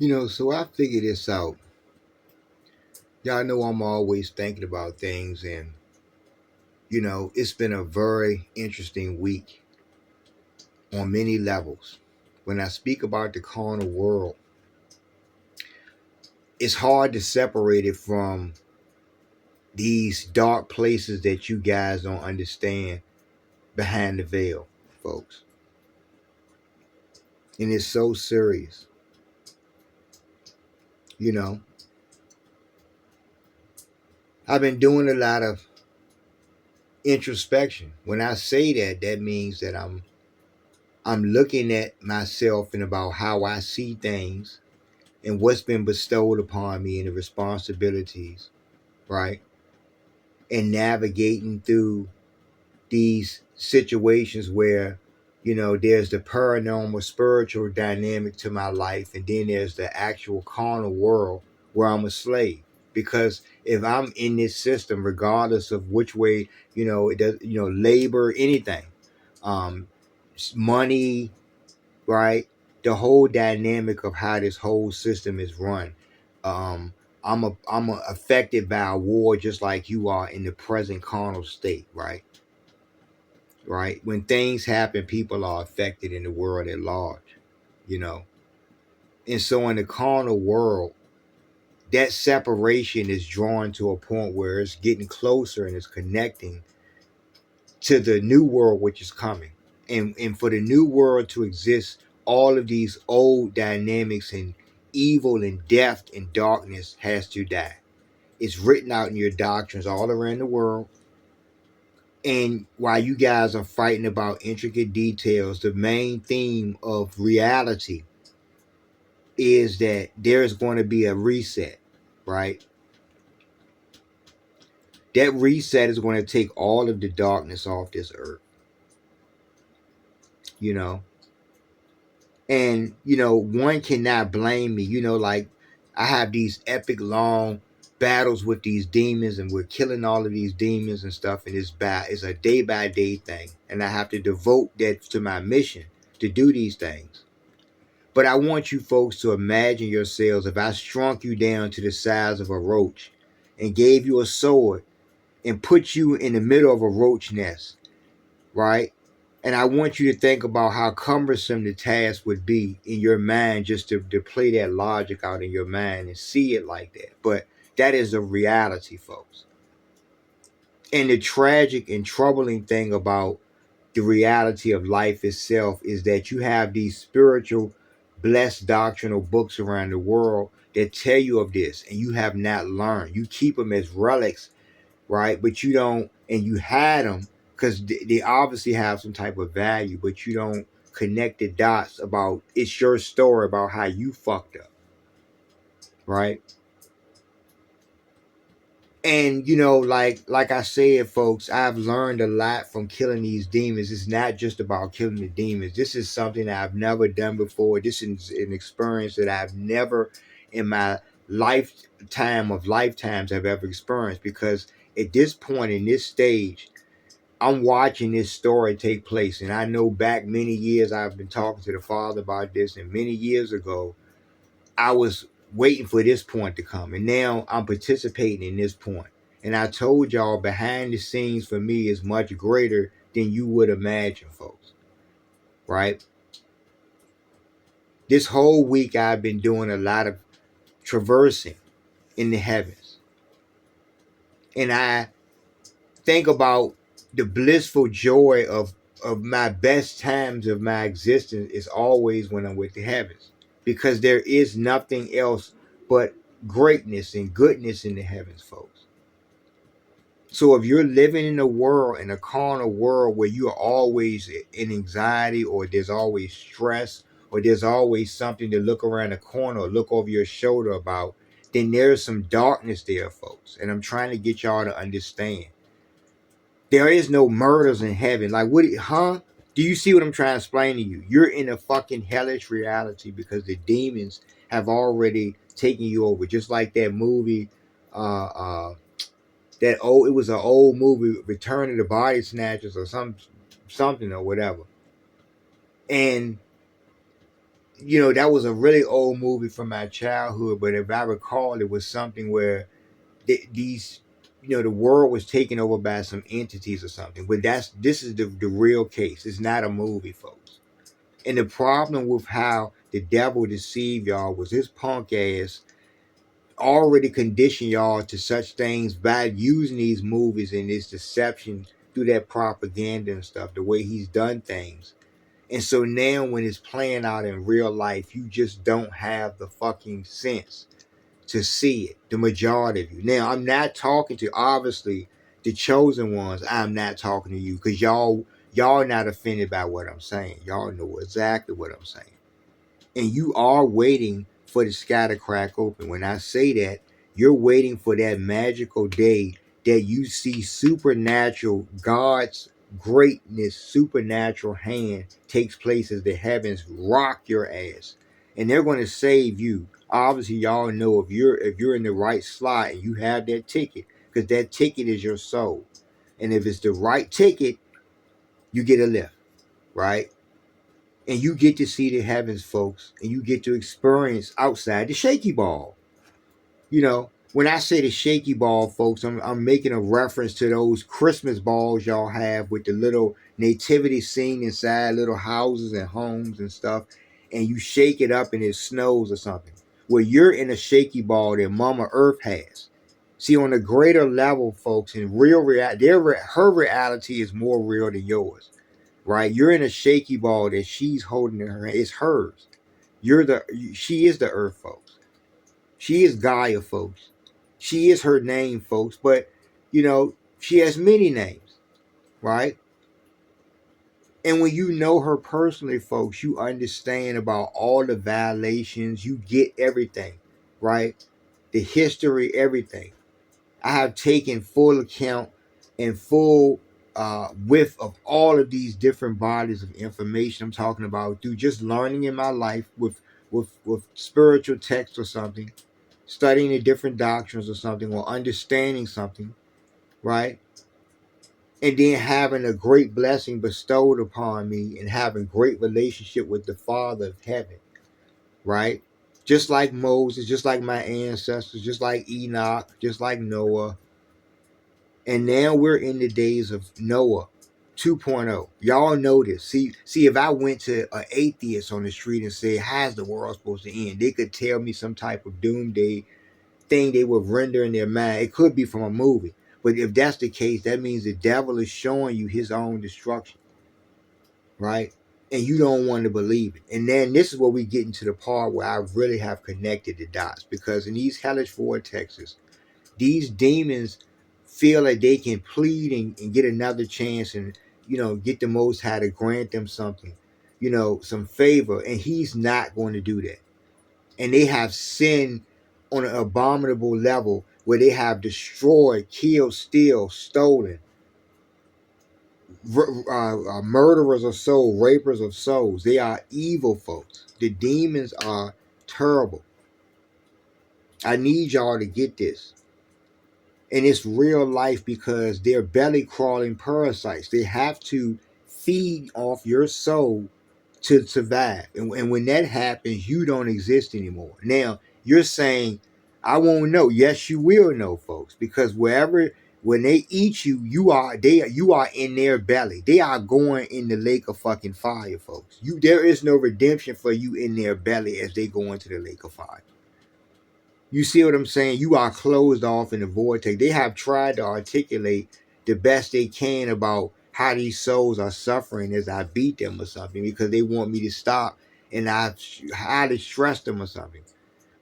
So I figured this out. Y'all know I'm always thinking about things, and it's been a very interesting week on many levels. When I speak about the carnal world, it's hard to separate it from these dark places that you guys don't understand behind the veil, folks. And it's so serious. You know, I've been doing a lot of introspection. When I say that, that means that I'm looking at myself and about how I see things and what's been bestowed upon me and the responsibilities, right? And navigating through these situations where, there's the paranormal spiritual dynamic to my life, and then there's the actual carnal world where I'm a slave. Because if I'm in this system, regardless of which way, it does, labor, anything, um, money, right? The whole dynamic of how this whole system is run. Um, I'm affected by a war just like you are in the present carnal state, right? Right? When things happen, people are affected in the world at large, you know. And so in the carnal world, that separation is drawn to a point where it's getting closer and it's connecting to the new world which is coming. And for the new world to exist, all of these old dynamics and evil and death and darkness has to die. It's written out in your doctrines all around the world. And while you guys are fighting about intricate details, the main theme of reality is that there's going to be a reset, right? That reset is going to take all of the darkness off this earth, you know. And one cannot blame me. Like, I have these epic long battles with these demons, and we're killing all of these demons and stuff, and it's a day by day thing, and I have to devote that to my mission to do these things. But I want you folks to imagine yourselves if I shrunk you down to the size of a roach and gave you a sword and put you in the middle of a roach nest, right? And I want you to think about how cumbersome the task would be in your mind, just to play that logic out in your mind and see it like that. But that is a reality, folks. And the tragic and troubling thing about the reality of life itself is that you have these spiritual, blessed doctrinal books around the world that tell you of this, and you have not learned. You keep them as relics, right? But you don't, and you had them because they obviously have some type of value, but you don't connect the dots about it's your story about how you fucked up, right? And like I said, folks, I've learned a lot from killing these demons. It's not just about killing the demons. This is something that I've never done before. This is an experience that I've never in my lifetime of lifetimes have ever experienced, because at this point in this stage, I'm watching this story take place. And I know back many years I've been talking to the father about this, and many years ago I was waiting for this point to come, and now I'm participating in this point. And I told y'all, behind the scenes for me is much greater than you would imagine, folks. Right? This whole week I've been doing a lot of traversing in the heavens. And I think about the blissful joy of my best times of my existence is always when I'm with the heavens, because there is nothing else but greatness and goodness in the heavens, folks. So if you're living in a world, in a carnal world, where you are always in anxiety, or there's always stress, or there's always something to look around the corner or look over your shoulder about, then there's some darkness there, folks. And I'm trying to get y'all to understand. There is no murders in heaven. Like, what, huh? Do you see what I'm trying to explain to you? You're in a fucking hellish reality because the demons have already taken you over. Just like that movie, it was an old movie, Return of the Body Snatchers, or something or whatever. And that was a really old movie from my childhood, but if I recall, it was something where these, the world was taken over by some entities or something. But this is the real case. It's not a movie, folks. And the problem with how the devil deceived y'all was his punk ass already conditioned y'all to such things by using these movies and this deception through that propaganda and stuff, the way he's done things. And so now when it's playing out in real life, you just don't have the fucking sense to see it, the majority of you. Now, I'm not talking to, obviously, the chosen ones. I'm not talking to you because y'all not offended by what I'm saying. Y'all know exactly what I'm saying. And you are waiting for the sky to crack open. When I say that, you're waiting for that magical day that you see supernatural, God's greatness, supernatural hand takes place as the heavens rock your ass. And they're going to save you. Obviously, y'all know if you're in the right slot and you have that ticket, because that ticket is your soul. And if it's the right ticket, you get a lift, right? And you get to see the heavens, folks, and you get to experience outside the shaky ball. When I say the shaky ball, folks, I'm making a reference to those Christmas balls y'all have with the little nativity scene inside little houses and homes and stuff, and you shake it up and it snows or something. Well, you're in a shaky ball that Mama Earth has. See, on a greater level, folks, in real reality, her reality is more real than yours, right? You're in a shaky ball that she's holding in her hand. It's hers. She is the earth, folks. She is Gaia, folks. She is her name, folks. But she has many names, right? And when you know her personally, folks, you understand about all the violations. You get everything, right? The history, everything. I have taken full account and full width of all of these different bodies of information I'm talking about through just learning in my life with spiritual texts or something, studying the different doctrines or something, or understanding something, right? And then having a great blessing bestowed upon me and having great relationship with the Father of heaven, right? Just like Moses, just like my ancestors, just like Enoch, just like Noah. And now we're in the days of Noah 2.0. Y'all know this. See, if I went to an atheist on the street and said, how's the world supposed to end? They could tell me some type of doomsday thing they would render in their mind. It could be from a movie. But if that's the case, that means the devil is showing you his own destruction, right? And you don't want to believe it. And then this is where we get into the part where I really have connected the dots. Because in these hellish vortexes, these demons feel like they can plead and get another chance and get the Most High to grant them something, some favor, and he's not going to do that. And they have sinned on an abominable level where they have destroyed, killed, steal, stolen, murderers of souls, rapers of souls. They are evil folks. The demons are terrible. I need y'all to get this. And it's real life because they're belly crawling parasites. They have to feed off your soul to survive. And when that happens, you don't exist anymore. Now, you're saying, I won't know. Yes, you will know, folks, because when they eat you, you are in their belly. They are going in the lake of fucking fire, folks. There is no redemption for you in their belly as they go into the lake of fire. You see what I'm saying? You are closed off in the vortex. They have tried to articulate the best they can about how these souls are suffering as I beat them or something because they want me to stop and I highly stress them or something.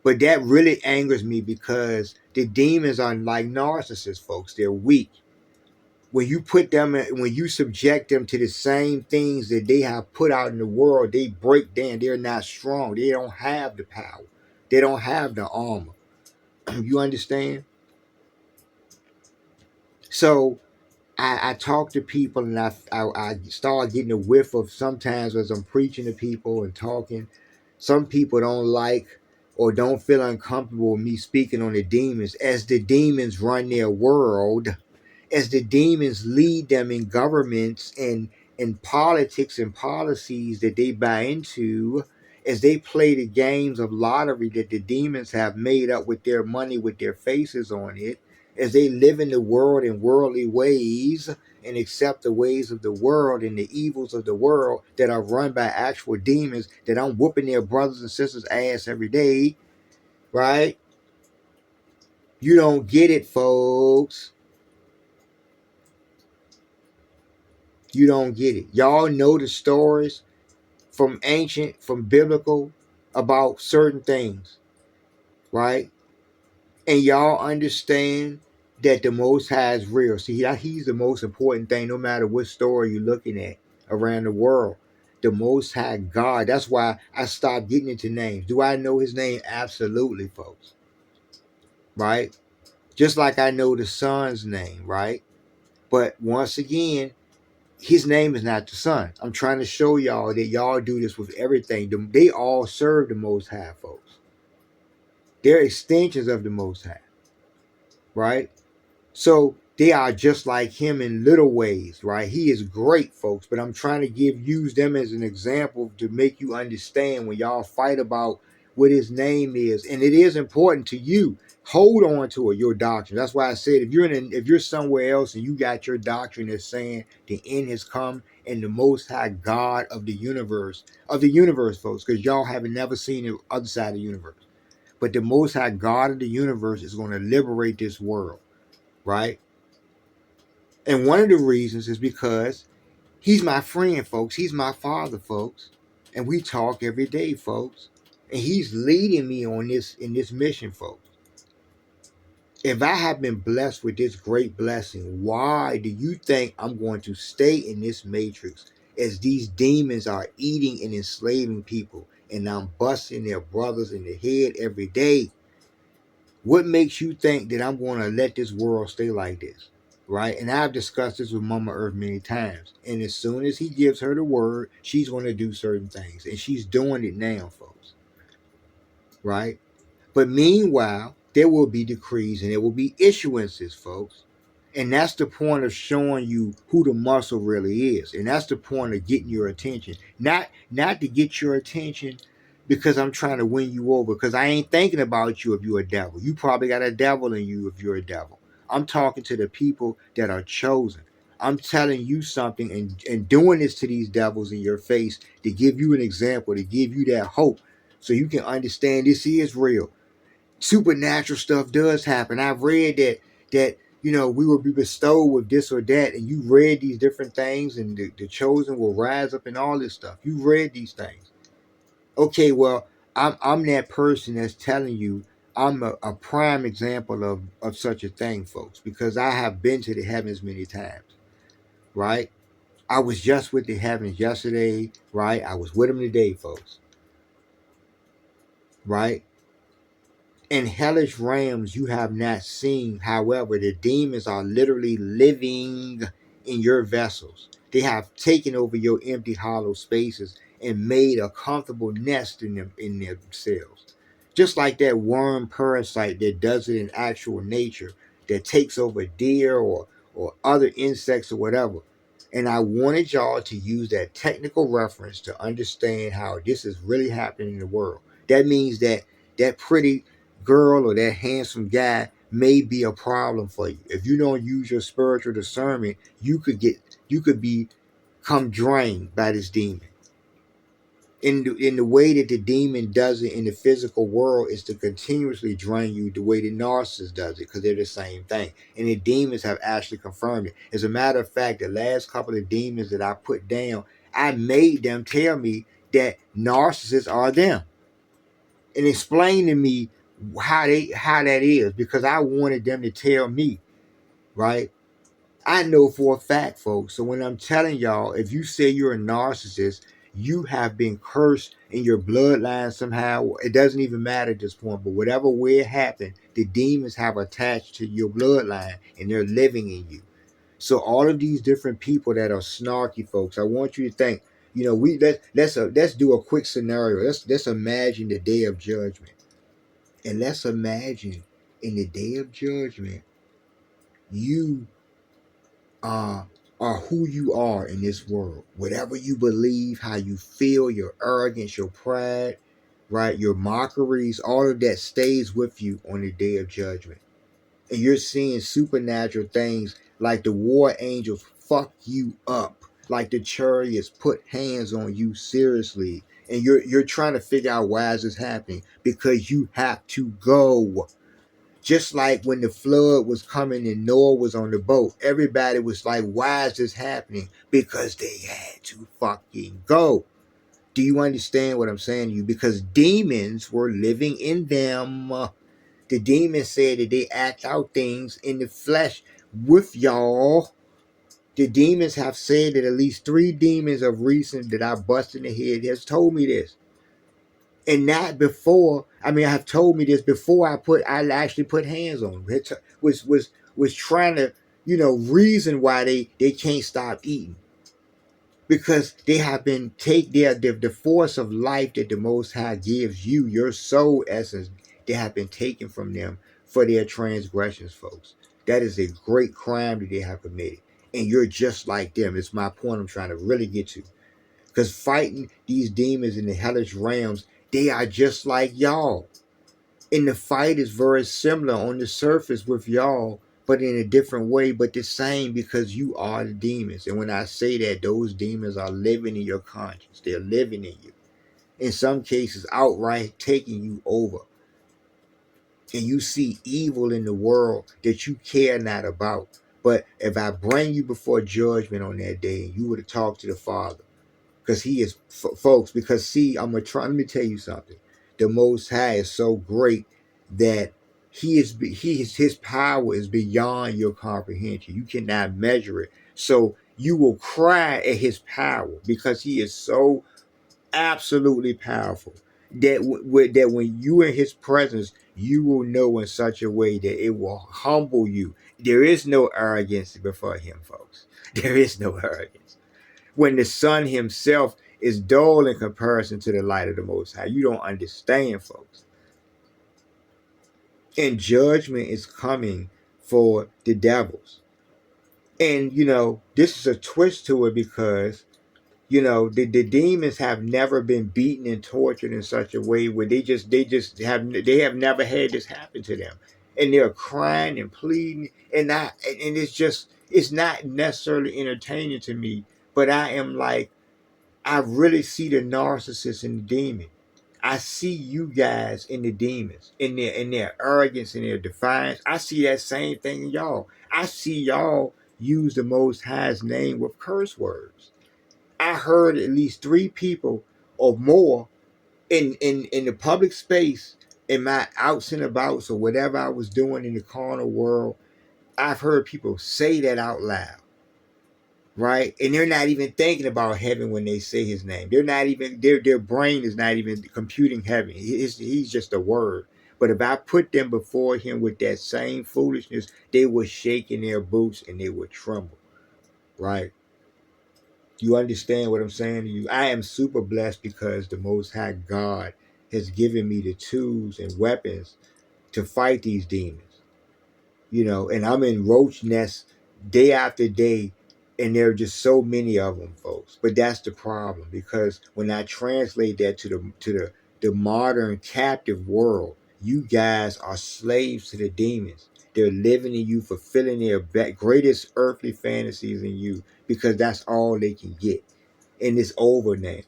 But that really angers me because the demons are like narcissists, folks. They're weak. When you subject them to the same things that they have put out in the world, they break down. They're not strong. They don't have the power. They don't have the armor. You understand? So I talk to people and I start getting a whiff of sometimes as I'm preaching to people and talking. Some people don't like or don't feel uncomfortable with me speaking on the demons as the demons run their world, as the demons lead them in governments and in politics and policies that they buy into, as they play the games of lottery that the demons have made up with their money, with their faces on it, as they live in the world in worldly ways and accept the ways of the world and the evils of the world that are run by actual demons that I'm whooping their brothers and sisters' ass every day, right? You don't get it, folks. You don't get it. Y'all know the stories from ancient, from biblical, about certain things, right? And y'all understand that the Most High is real. See, he's the most important thing, no matter what story you're looking at around the world. The Most High God. That's why I stopped getting into names. Do I know his name? Absolutely, folks. Right? Just like I know the Son's name, right? But once again, his name is not the Son. I'm trying to show y'all that y'all do this with everything. They all serve the Most High, folks. They're extensions of the Most High, right? So they are just like him in little ways, right? He is great, folks, but I'm trying to use them as an example to make you understand when y'all fight about what his name is. And it is important to you. Hold on to it, your doctrine. That's why I said if you're somewhere else and you got your doctrine that's saying the end has come and the most high God of the universe, folks, because y'all haven't never seen the other side of the universe. But the most high God of the universe is going to liberate this world, right? And one of the reasons is because he's my friend, folks. He's my father, folks. And we talk every day, folks. And he's leading me on this in this mission, folks. If I have been blessed with this great blessing, why do you think I'm going to stay in this matrix as these demons are eating and enslaving people and I'm busting their brothers in the head every day? What makes you think that I'm going to let this world stay like this? Right? And I've discussed this with Mama Earth many times. And as soon as he gives her the word, she's going to do certain things. And she's doing it now, folks. Right? But meanwhile, there will be decrees and there will be issuances, folks. And that's the point of showing you who the muscle really is. And that's the point of getting your attention. Not to get your attention because I'm trying to win you over. Because I ain't thinking about you if you're a devil. You probably got a devil in you if you're a devil. I'm talking to the people that are chosen. I'm telling you something and doing this to these devils in your face to give you an example, to give you that hope so you can understand this is real. Supernatural stuff does happen. I've read that we will be bestowed with this or that, and you read these different things, and the chosen will rise up and all this stuff. You read these things. Okay, well, I'm that person that's telling you I'm a prime example of such a thing, folks, because I have been to the heavens many times, right? I was just with the heavens yesterday, right? I was with them today, folks, right? In hellish realms you have not seen. However, the demons are literally living in your vessels. They have taken over your empty, hollow spaces and made a comfortable nest in themselves. Just like that worm parasite that does it in actual nature, that takes over deer or other insects or whatever. And I wanted y'all to use that technical reference to understand how this is really happening in the world. That means that pretty girl or that handsome guy may be a problem for you. If you don't use your spiritual discernment, you could become drained by this demon. In the way that the demon does it in the physical world is to continuously drain you the way the narcissist does it, because they're the same thing. And the demons have actually confirmed it. As a matter of fact, the last couple of demons that I put down, I made them tell me that narcissists are them and explain to me how that is, because I wanted them to tell me, right? I know for a fact, folks. So when I'm telling y'all, if you say you're a narcissist, you have been cursed in your bloodline somehow. It doesn't even matter at this point, but whatever way it happened, the demons have attached to your bloodline and they're living in you. So all of these different people that are snarky, folks, I want you to think, let's do a quick scenario. Let's imagine the day of judgment. And let's imagine in the day of judgment, you are are who you are in this world. Whatever you believe, how you feel, your arrogance, your pride, right? Your mockeries, all of that stays with you on the day of judgment. And you're seeing supernatural things like the war angels fuck you up, like the chariots put hands on you seriously. And you're trying to figure out why is this happening? Because you have to go. Just like when the flood was coming and Noah was on the boat, everybody was like, why is this happening? Because they had to fucking go. Do you understand what I'm saying to you? Because demons were living in them. The demons said that they act out things in the flesh with y'all. The demons have said that at least 3 demons of recent that I busted in the head has told me this. And not before, I mean, I have told me this before I actually put hands on them. It was trying to, reason why they can't stop eating. Because they have been the force of life that the Most High gives you, your soul essence, they have been taken from them for their transgressions, folks. That is a great crime that they have committed. And you're just like them. It's my point I'm trying to really get to. Because fighting these demons in the hellish realms, they are just like y'all. And the fight is very similar on the surface with y'all, but in a different way, but the same because you are the demons. And when I say that, those demons are living in your conscience. They're living in you. In some cases, outright taking you over. And you see evil in the world that you care not about. But if I bring you before judgment on that day, you would have talked to the Father. Because he is, folks, because see, let me tell you something. The Most High is so great that his power is beyond your comprehension. You cannot measure it. So you will cry at his power because he is so absolutely powerful that when you in his presence, you will know in such a way that it will humble you. There is no arrogance before him, folks. There is no arrogance when the sun himself is dull in comparison to the light of the Most High. You don't understand, folks. And judgment is coming for the devils. And, this is a twist to it because, the demons have never been beaten and tortured in such a way where they have never had this happen to them. And they're crying and pleading. And it's not necessarily entertaining to me, but I am like, I really see the narcissist and the demon. I see you guys in the demons, in their arrogance and their defiance. I see that same thing in y'all. I see y'all use the Most High's name with curse words. I heard at least 3 people or more in the public space in my outs and abouts or whatever I was doing in the carnal world. I've heard people say that out loud. Right, and they're not even thinking about heaven when they say his name. They're not even their brain is not even computing heaven. He's just a word. But if I put them before him with that same foolishness, they would shake in their boots and they would tremble. Right? You understand what I'm saying to you? I am super blessed because the Most High God has given me the tools and weapons to fight these demons. And I'm in roach nests day after day, and there are just so many of them, folks. But that's the problem, because when I translate that to the modern captive world, you guys are slaves to the demons. They're living in you, fulfilling their greatest earthly fantasies in you, because that's all they can get. And it's over now.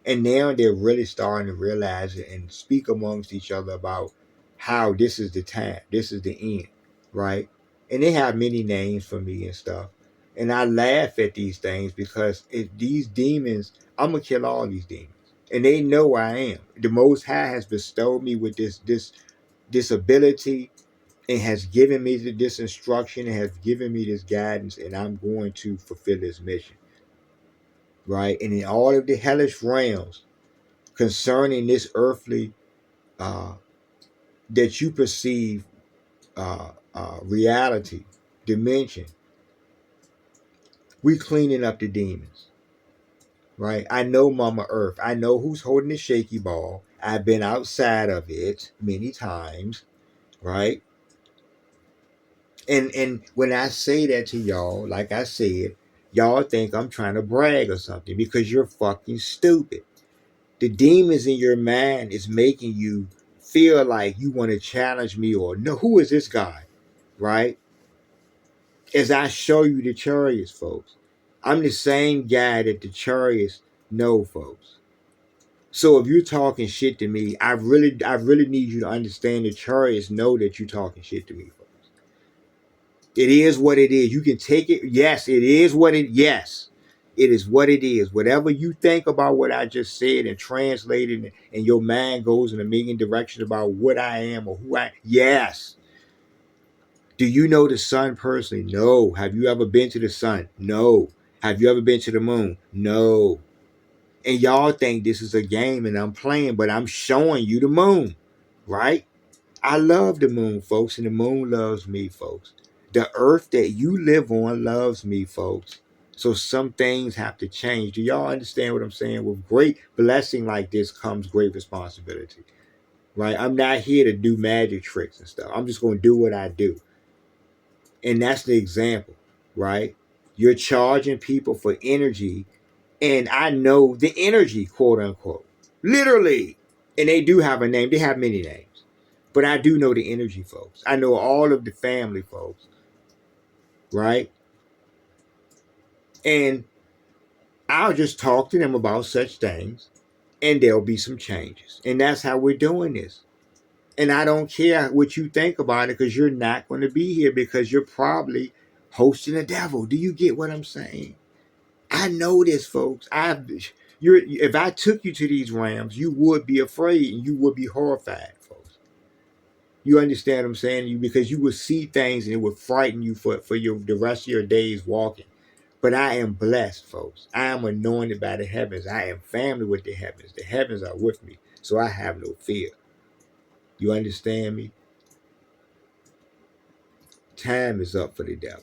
And now they're really starting to realize it and speak amongst each other about how this is the time, this is the end, right? And they have many names for me and stuff. And I laugh at these things because these demons, I'm gonna kill all these demons. And they know I am. The Most High has bestowed me with this ability and has given me this instruction and has given me this guidance, and I'm going to fulfill this mission. Right? And in all of the hellish realms concerning this earthly that you perceive reality, dimension, we cleaning up the demons. Right? I know Mama Earth. I know who's holding the shaky ball. I've been outside of it many times, right? And when I say that to y'all, like I said, Y'all think I'm trying to brag or something because you're fucking stupid. The demons in your mind is making you feel like you want to challenge me or no, who is this guy? Right? As I show you the chariots, folks. I'm the same guy that the chariots know, folks. So if you're talking shit to me, I really need you to understand the chariots know that you're talking shit to me, folks. It is what it is. You can take it. Yes, it is what it. Yes, it is what it is. Whatever you think about what I just said and translated, and your mind goes in a million directions about what I am or who I. Yes. Do you know the sun personally? No. Have you ever been to the sun? No. Have you ever been to the moon? No. And y'all think this is a game and I'm playing, but I'm showing you the moon, right? I love the moon, folks, and the moon loves me, folks. The earth that you live on loves me, folks. So some things have to change. Do y'all understand what I'm saying? With great blessing like this comes great responsibility, right? I'm not here to do magic tricks and stuff. I'm just going to do what I do. And that's the example, right? You're charging people for energy, and I know the energy, quote unquote, literally. And they do have a name, they have many names, but I do know the energy, folks. I know all of the family, folks, right? And I'll just talk to them about such things, and there'll be some changes. And that's how we're doing this. And I don't care what you think about it because you're not going to be here because you're probably hosting the devil. Do you get what I'm saying? I know this, folks. If I took you to these realms, you would be afraid and you would be horrified, folks. You understand what I'm saying? Because you would see things and it would frighten you for the rest of your days walking. But I am blessed, folks. I am anointed by the heavens. I am family with the heavens. The heavens are with me, so I have no fear. You understand me? Time is up for the devil.